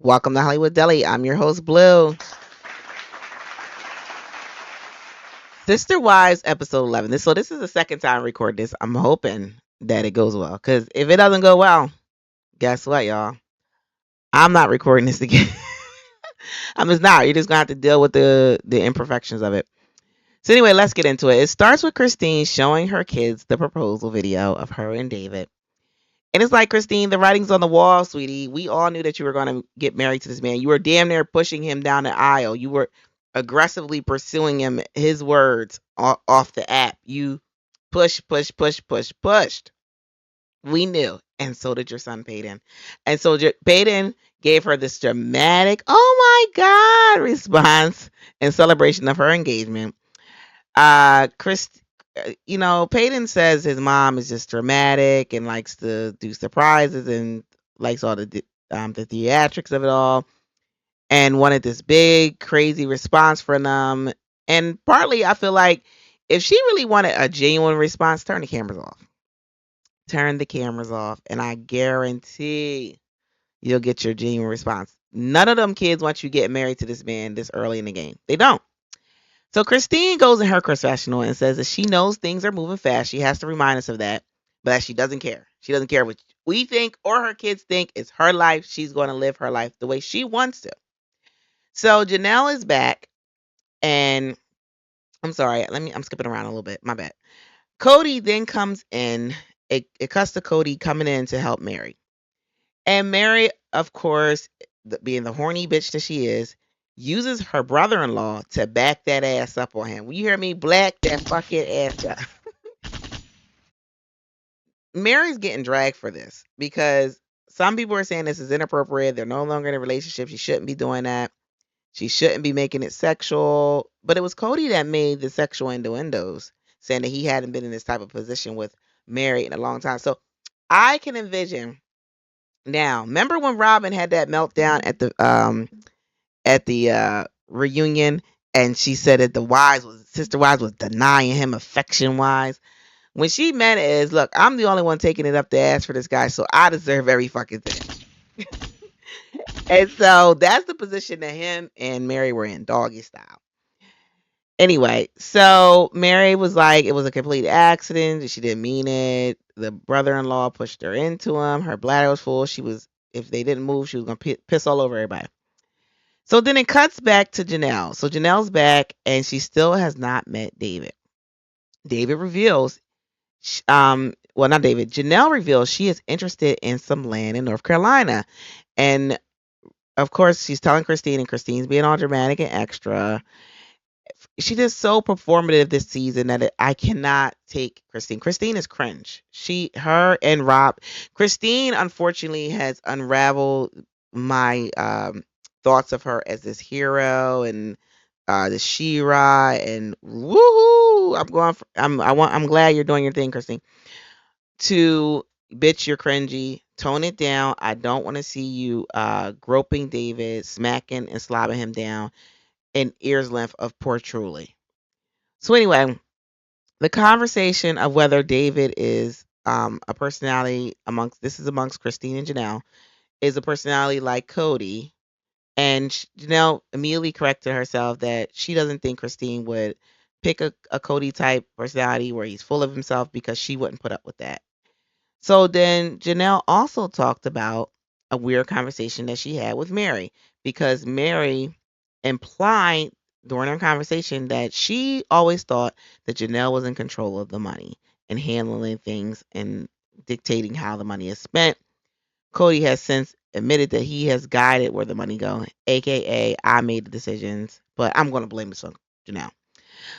Welcome to Hollywood Deli. I'm your host, Blue. Sister Wives, episode 11. So this is the second time I record this. I'm hoping that it goes well. Because if it doesn't go well, guess what, y'all? I'm not recording this again. I'm just not. You're just going to have to deal with the imperfections of it. So anyway, let's get into it. It starts with Christine showing her kids the proposal video of her and David. And it's like, Christine, the writing's on the wall, sweetie. We all knew that you were going to get married to this man. You were damn near pushing him down the aisle. You were aggressively pursuing him, his words, off the app. You pushed. We knew. And so did your son, Peyton. And so Peyton gave her this dramatic, oh my God, response in celebration of her engagement. Chris, Peyton says his mom is just dramatic and likes to do surprises and likes all the theatrics of it all, and wanted this big crazy response from them. And partly, I feel like if she really wanted a genuine response, turn the cameras off. Turn the cameras off, and I guarantee you'll get your genuine response. None of them kids want you to get married to this man this early in the game. They don't. So Christine goes in her confessional and says that she knows things are moving fast. She has to remind us of that, but that she doesn't care. She doesn't care what we think or her kids think. It's her life. She's going to live her life the way she wants to. So Janelle is back, and I'm sorry. I'm skipping around a little bit. My bad. Cody then comes in. It cuts to Cody coming in to help Mary. And Mary, of course, being the horny bitch that she is, uses her brother-in-law to back that ass up on him. When you hear me, black that fucking ass up. Mary's getting dragged for this because some people are saying this is inappropriate. They're no longer in a relationship. She shouldn't be doing that. She shouldn't be making it sexual. But it was Cody that made the sexual innuendos, saying that he hadn't been in this type of position with Mary in a long time. So I can envision now. Remember when Robin had that meltdown at the reunion, and she said that the wives was sister wives was denying him affection wise. When she meant it is, look, I'm the only one taking it up the ass for this guy, so I deserve every fucking thing. And so that's the position that him and Mary were in, doggy style. Anyway, so Mary was like, it was a complete accident. She didn't mean it. The brother-in-law pushed her into him. Her bladder was full. If they didn't move, she was gonna piss all over everybody. So then it cuts back to Janelle. So Janelle's back, and she still has not met David. David reveals, well, not David. Janelle reveals she is interested in some land in North Carolina, and of course, she's telling Christine, and Christine's being all dramatic and extra. She just so performative this season that I cannot take Christine. Christine is cringe. Her and Rob. Christine, unfortunately, has unraveled my thoughts of her as this hero and the Shira and woohoo. I'm glad you're doing your thing, Christine. To bitch, you're cringy. Tone it down. I don't want to see you groping David, smacking and slobbing him down in ear's length of poor Truly. So anyway, the conversation of whether David is a personality amongst Christine and Janelle is a personality like Cody, and Janelle immediately corrected herself that she doesn't think Christine would pick a Cody type personality where he's full of himself because she wouldn't put up with that. So then Janelle also talked about a weird conversation that she had with Mary because Mary implied during our conversation that she always thought that Janelle was in control of the money and handling things and dictating how the money is spent. Cody has since admitted that he has guided where the money go, aka I made the decisions, but I'm going to blame this on Janelle.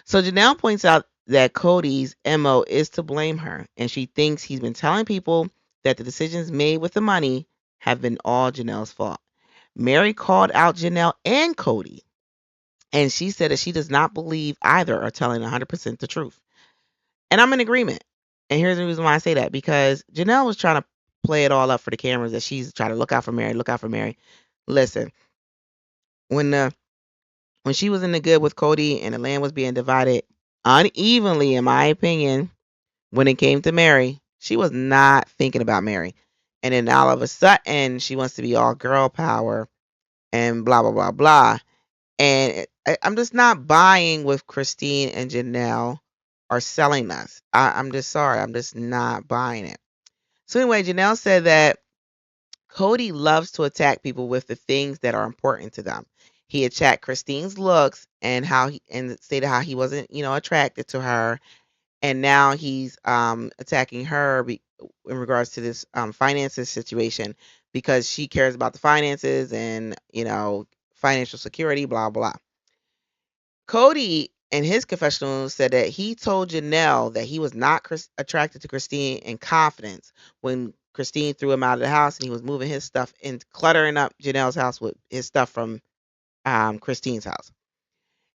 So Janelle points out that Cody's MO is to blame her, and she thinks he's been telling people that the decisions made with the money have been all Janelle's fault. Mary called out Janelle and Cody, and she said that she does not believe either are telling 100% the truth. And I'm in agreement. And here's the reason why I say that, because Janelle was trying to play it all up for the cameras that she's trying to look out for Mary, look out for Mary. Listen, when the when she was in the good with Cody and the land was being divided unevenly, in my opinion, when it came to Mary, she was not thinking about Mary. And then all of a sudden, she wants to be all girl power and blah blah blah blah. And I'm just not buying with Christine and Janelle are selling us. I'm just sorry. I'm just not buying it. So anyway, Janelle said that Cody loves to attack people with the things that are important to them. He attacked Christine's looks and how he and stated how he wasn't, attracted to her, and now he's attacking her in regards to this finances situation because she cares about the finances and financial security, blah blah. Cody in his confessional said that he told Janelle that he was not attracted to Christine in confidence when Christine threw him out of the house and he was moving his stuff and cluttering up Janelle's house with his stuff from Christine's house.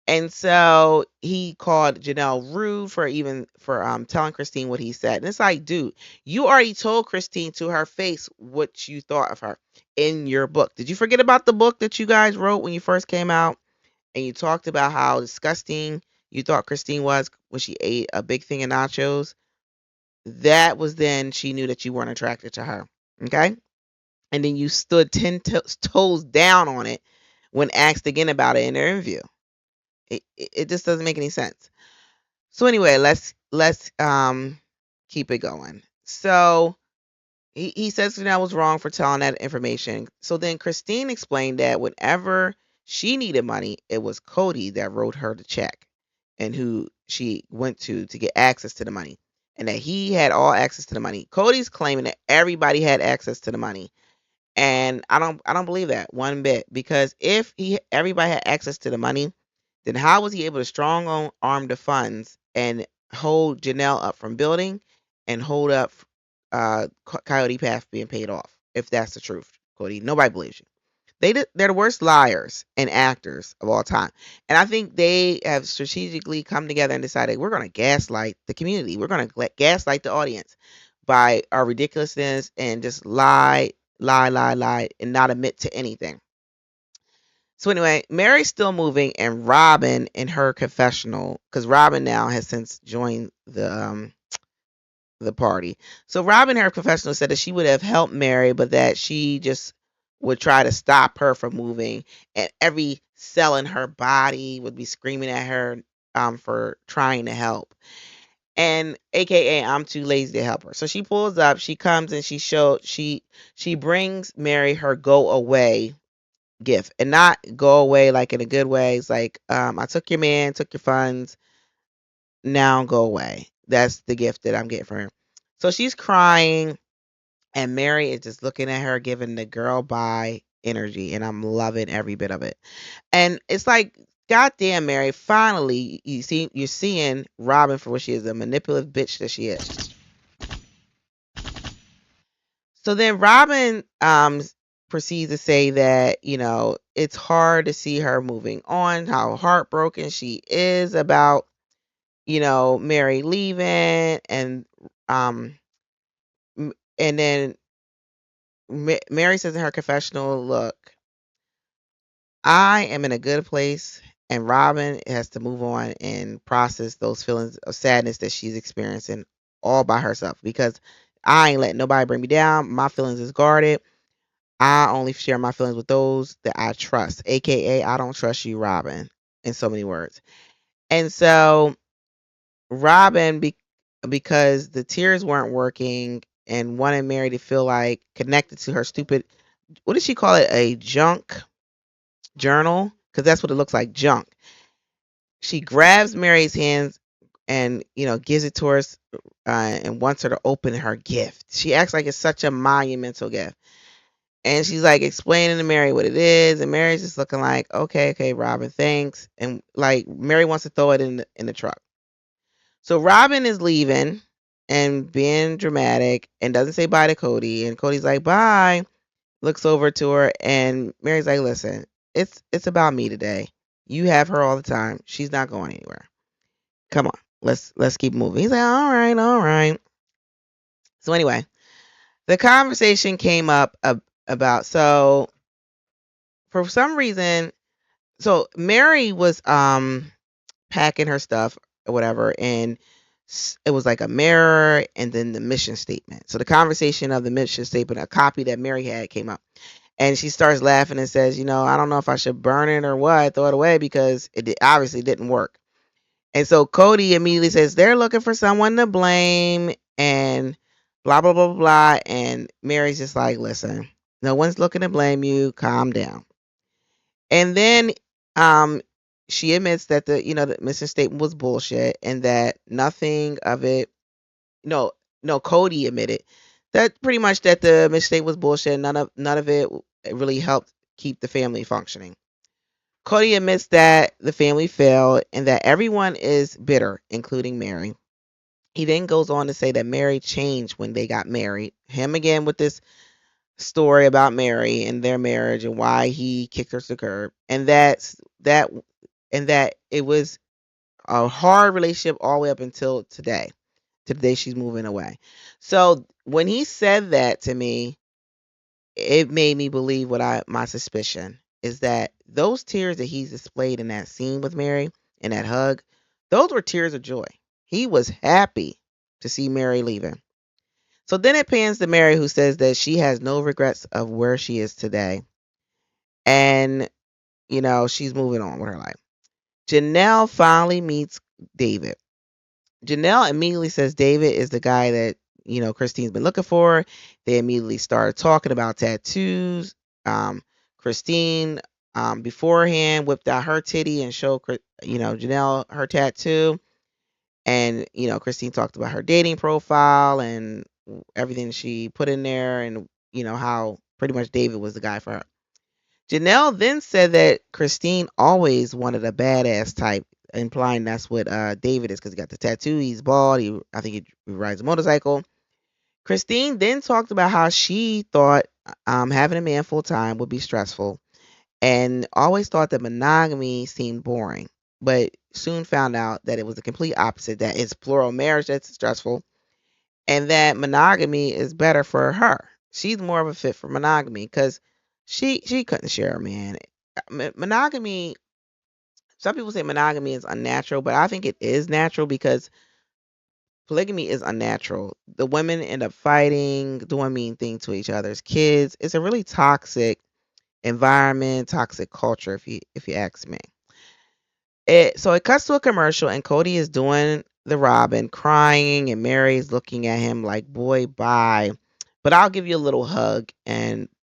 And so he called Janelle rude for telling Christine what he said. And it's like, dude, you already told Christine to her face what you thought of her in your book. Did you forget about the book that you guys wrote when you first came out? And you talked about how disgusting you thought Christine was when she ate a big thing of nachos. That was then she knew that you weren't attracted to her. Okay. And then you stood 10 toes down on it when asked again about it in the interview. It just doesn't make any sense. So anyway, let's keep it going. So he says Janelle was wrong for telling that information. So then Christine explained that whenever she needed money, it was Cody that wrote her the check and who she went to get access to the money. And that he had all access to the money. Cody's claiming that everybody had access to the money. And I don't believe that one bit because if he everybody had access to the money, then how was he able to strong arm the funds and hold Janelle up from building and hold up Coyote Path being paid off? If that's the truth, Cody, nobody believes you. They're the worst liars and actors of all time, and I think they have strategically come together and decided we're going to gaslight the community. We're going to gaslight the audience by our ridiculousness and just lie, and not admit to anything. So anyway, Mary's still moving, and Robin in her confessional, because Robin now has since joined the party. So Robin in her confessional said that she would have helped Mary, but that she just would try to stop her from moving, and every cell in her body would be screaming at her for trying to help. And AKA I'm too lazy to help her. So she pulls up, she comes and she brings Mary her go away gift, and not go away like in a good way. It's like, I took your man, took your funds, now go away. That's the gift that I'm getting from her. So she's crying, and Mary is just looking at her, giving the girl bye energy, and I'm loving every bit of it. And it's like, goddamn, Mary, finally you're seeing Robin for what she is, a manipulative bitch that she is. So then Robin proceeds to say that, it's hard to see her moving on, how heartbroken she is about, Mary leaving, and um and then Mary says in her confessional, look, I am in a good place, and Robin has to move on and process those feelings of sadness that she's experiencing all by herself because I ain't letting nobody bring me down. My feelings is guarded. I only share my feelings with those that I trust, aka I don't trust you, Robin, in so many words. And so Robin, because the tears weren't working and wanted Mary to feel like connected to her stupid, what did she call it? A junk journal? Because that's what it looks like, junk. She grabs Mary's hands and, gives it to her and wants her to open her gift. She acts like it's such a monumental gift. And she's like explaining to Mary what it is, and Mary's just looking like, okay, Robin, thanks. And like Mary wants to throw it in the truck. So Robin is leaving and being dramatic and doesn't say bye to Cody. And Cody's like, bye. Looks over to her, and Mary's like, listen, it's about me today. You have her all the time. She's not going anywhere. Come on, let's keep moving. He's like, all right. So anyway, the conversation came up about, so for some reason, so Mary was packing her stuff or whatever, and it was like a mirror and then the mission statement. So the conversation of the mission statement, a copy that Mary had, came up, And she starts laughing and says, I don't know if I should burn it or what, throw it away because obviously didn't work. And so Cody immediately says they're looking for someone to blame and blah, blah, blah, blah, blah. And Mary's just like, listen, no one's looking to blame you. Calm down. And then um, she admits that the mission statement was bullshit and that nothing of it, no, no, Cody admitted that pretty much that the mistake was bullshit. None of it really helped keep the family functioning. Cody admits that the family failed and that everyone is bitter, including Mary. He then goes on to say that Mary changed when they got married. Him again with this story about Mary and their marriage and why he kicked her to the curb, and that it was a hard relationship all the way up until today, to the day she's moving away. So when he said that to me, it made me believe what I my suspicion is that those tears that he's displayed in that scene with Mary and that hug, those were tears of joy. He was happy to see Mary leaving. So then it pans to Mary, who says that she has no regrets of where she is today, and she's moving on with her life. Janelle finally meets David. Janelle immediately says David is the guy that Christine's been looking for. They immediately started talking about tattoos. Christine beforehand whipped out her titty and showed Janelle her tattoo, and Christine talked about her dating profile and everything she put in there, and how pretty much David was the guy for her. Janelle then said that Christine always wanted a badass type, implying that's what David is because he got the tattoo. He's bald. I think he rides a motorcycle. Christine then talked about how she thought having a man full time would be stressful and always thought that monogamy seemed boring, but soon found out that it was the complete opposite, that it's plural marriage that's stressful and that monogamy is better for her. She's more of a fit for monogamy because she couldn't share a man. Monogamy. Some people say monogamy is unnatural, but I think it is natural because polygamy is unnatural. The women end up fighting, doing mean things to each other's kids. It's a really toxic environment, toxic culture, if you ask me. So it cuts to a commercial, and Cody is doing the Robin, crying, and Mary's looking at him like, "Boy, bye." But I'll give you a little hug,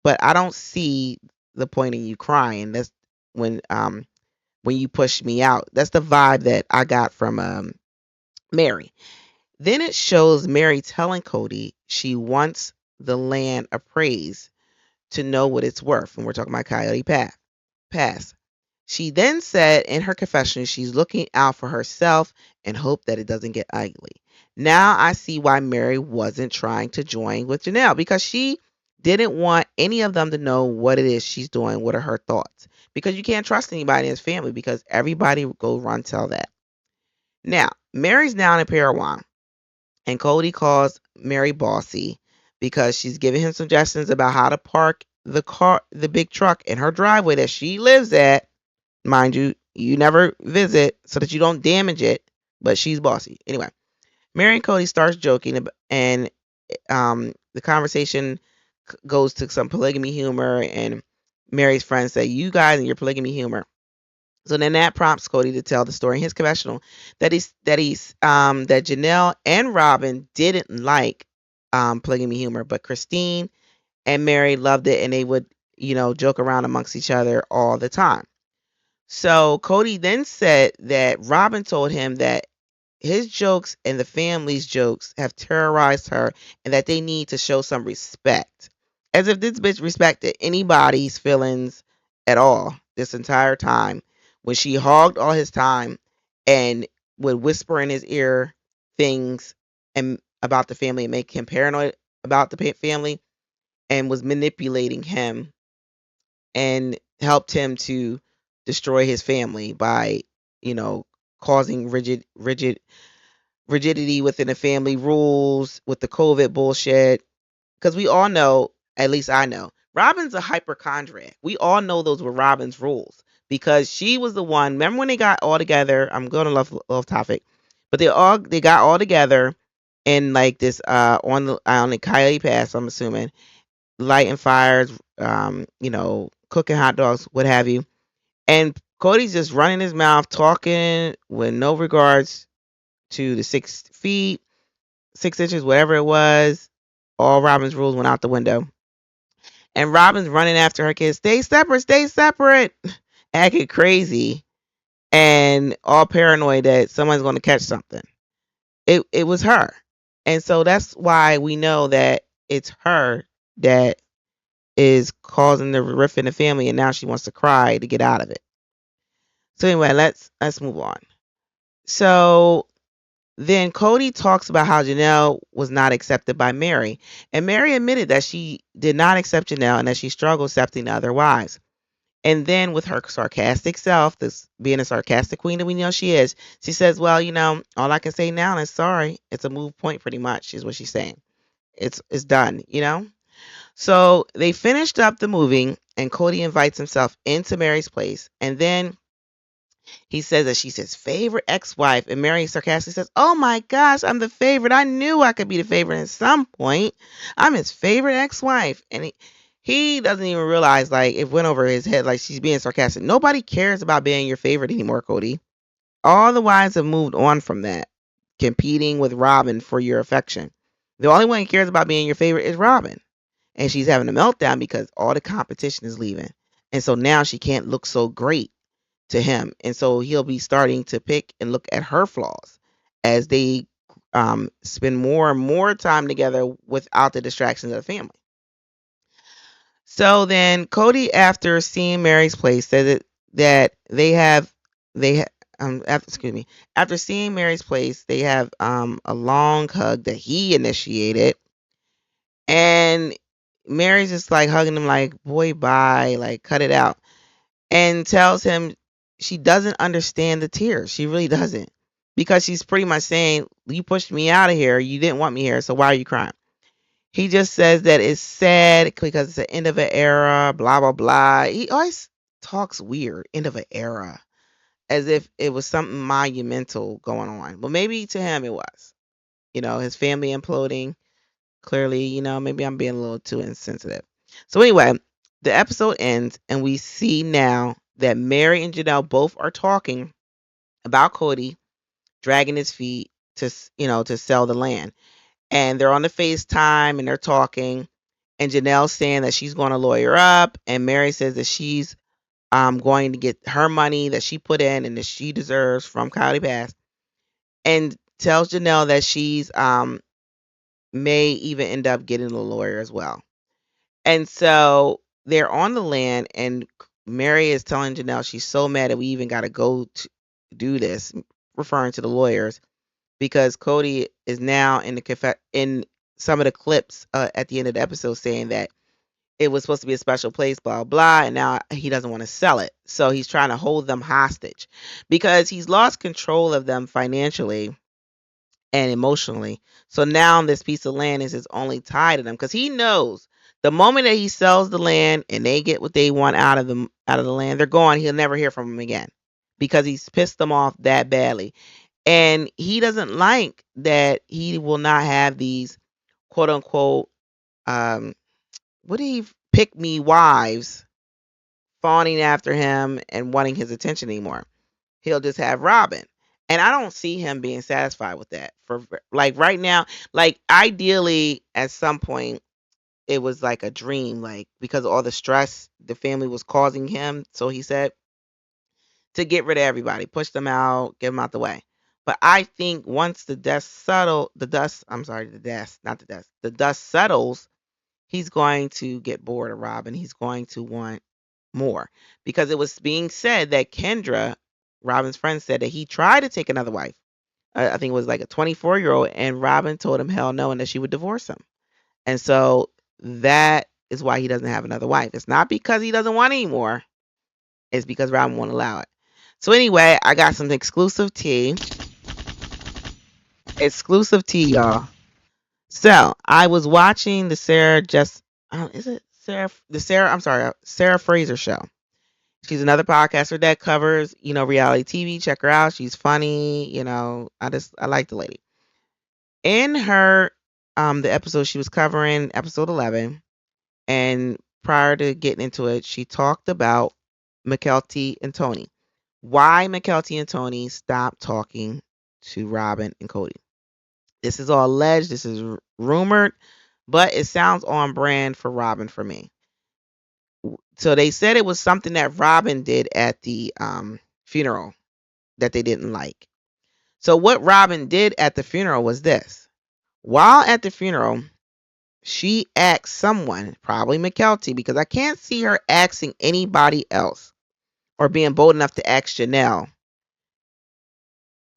but I don't see the point in you crying. That's when when you push me out. That's the vibe that I got from Mary. Then it shows Mary telling Cody she wants the land appraised to know what it's worth, and we're talking about Coyote Pass. She then said in her confession she's looking out for herself and hope that it doesn't get ugly. Now I see why Mary wasn't trying to join with Janelle because she didn't want any of them to know what it is she's doing. What are her thoughts? Because you can't trust anybody in his family because everybody will go run tell that. Now, Mary's down in Parowan and Cody calls Mary bossy because she's giving him suggestions about how to park the big truck in her driveway that she lives at. Mind you, you never visit so that you don't damage it, but she's bossy. Anyway, Mary and Cody starts joking and the conversation goes to some polygamy humor, and Mary's friends say, "You guys and your polygamy humor." So then that prompts Cody to tell the story in his confessional that Janelle and Robin didn't like polygamy humor, but Christine and Mary loved it, and they would joke around amongst each other all the time. So Cody then said that Robin told him that his jokes and the family's jokes have terrorized her and that they need to show some respect. As if this bitch respected anybody's feelings at all this entire time when she hogged all his time and would whisper in his ear things and about the family and make him paranoid about the family and was manipulating him and helped him to destroy his family by, you know, causing rigidity within the family rules with the COVID bullshit. Because we all know, at least I know, Robin's a hypochondriac. We all know those were Robin's rules because she was the one. Remember when they got all together? I'm going to love topic, but they got all together in like this on the Coyote Pass. I'm assuming lighting fires, cooking hot dogs, what have you. And Cody's just running his mouth, talking with no regards to the 6 feet, 6 inches, whatever it was. All Robin's rules went out the window. And Robin's running after her kids, stay separate, acting crazy and all paranoid that someone's going to catch something. It was her. And so that's why we know that it's her that is causing the rift in the family, and now she wants to cry to get out of it. So anyway, let's move on. So then Cody talks about how Janelle was not accepted by Mary, and Mary admitted that she did not accept Janelle and that she struggled accepting other wives. And then with her sarcastic self, this being a sarcastic queen that we know she is, she says, "Well, all I can say now is sorry. It's a move point, pretty much, is what she's saying. It's done." So they finished up the movie, and Cody invites himself into Mary's place, and then he says that she's his favorite ex-wife, and Mary sarcastically says, "Oh my gosh, I'm the favorite. I knew I could be the favorite at some point. I'm his favorite ex-wife." And he doesn't even realize, like, it went over his head, like she's being sarcastic. Nobody cares about being your favorite anymore, Cody. All the wives have moved on from that, competing with Robin for your affection. The only one who cares about being your favorite is Robin. And she's having a meltdown because all the competition is leaving. And so now she can't look so great to him. And so he'll be starting to pick and look at her flaws as they spend more and more time together without the distractions of the family. So then Cody, after seeing Mary's place, said that excuse me, after seeing Mary's place, they have a long hug that he initiated, and Mary's just like hugging him like, boy, bye, like cut it out, and tells him she doesn't understand the tears. She really doesn't, because she's pretty much saying, you pushed me out of here, you didn't want me here, so why are you crying? He just says that it's sad because it's the end of an era, blah, blah, blah. He always talks weird, end of an era, as if it was something monumental going on. But maybe to him it was. His family imploding. Clearly, maybe I'm being a little too insensitive. So anyway, the episode ends, and we see now that Mary and Janelle both are talking about Cody dragging his feet to sell the land. And they're on the FaceTime and they're talking. And Janelle's saying that she's going to lawyer up. And Mary says that she's going to get her money that she put in and that she deserves from Coyote Pass. And tells Janelle that she's may even end up getting a lawyer as well. And so they're on the land, and Mary is telling Janelle she's so mad that we even got to go to do this, referring to the lawyers, because Cody is now in some of the clips at the end of the episode saying that it was supposed to be a special place, blah blah, and now he doesn't want to sell it. So he's trying to hold them hostage because he's lost control of them financially and emotionally. So now this piece of land is his only tie to them, because he knows the moment that he sells the land and they get what they want out of the land, they're gone. He'll never hear from them again because he's pissed them off that badly. And he doesn't like that he will not have these quote unquote um what do he pick me wives fawning after him and wanting his attention anymore. He'll just have Robin. And I don't see him being satisfied with that. For like right now, like ideally at some point it was like a dream, like because of all the stress the family was causing him. So he said to get rid of everybody, push them out, get them out the way. But I think once the dust settles, he's going to get bored of Robin. He's going to want more, because it was being said that Kendra, Robin's friend, said that he tried to take another wife. I think it was like a 24-year-old, and Robin told him hell no and that she would divorce him. And so that is why he doesn't have another wife. It's not because he doesn't want any more. It's because Robin won't allow it. So anyway, I got some exclusive tea. Exclusive tea, y'all. So I was watching the is it Sarah Fraser show. She's another podcaster that covers, reality TV. Check her out. She's funny. I like the lady. In her the episode she was covering, episode 11, and prior to getting into it, she talked about McKelty and Tony. Why McKelty and Tony stopped talking to Robin and Cody. This is all alleged. This is rumored, but it sounds on brand for Robin for me. So they said it was something that Robin did at the funeral that they didn't like. So what Robin did at the funeral was this. While at the funeral, she asked someone, probably McKelty, because I can't see her asking anybody else or being bold enough to ask Janelle,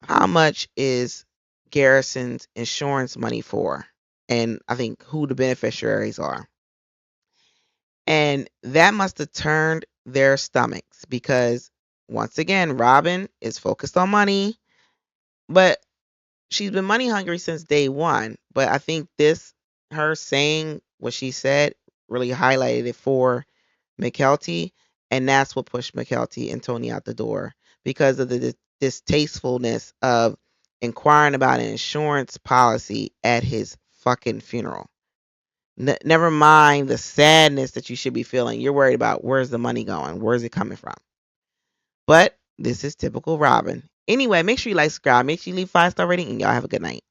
how much is Garrison's insurance money for? And I think who the beneficiaries are. And that must have turned their stomachs because, once again, Robin is focused on money, but she's been money hungry since day one. But I think her saying what she said, really highlighted it for McKelty, and that's what pushed McKelty and Tony out the door because of the distastefulness of inquiring about an insurance policy at his fucking funeral. Never mind the sadness that you should be feeling. You're worried about where's the money going, where's it coming from. But this is typical Robin. Anyway, make sure you like, subscribe, make sure you leave 5-star rating, and y'all have a good night.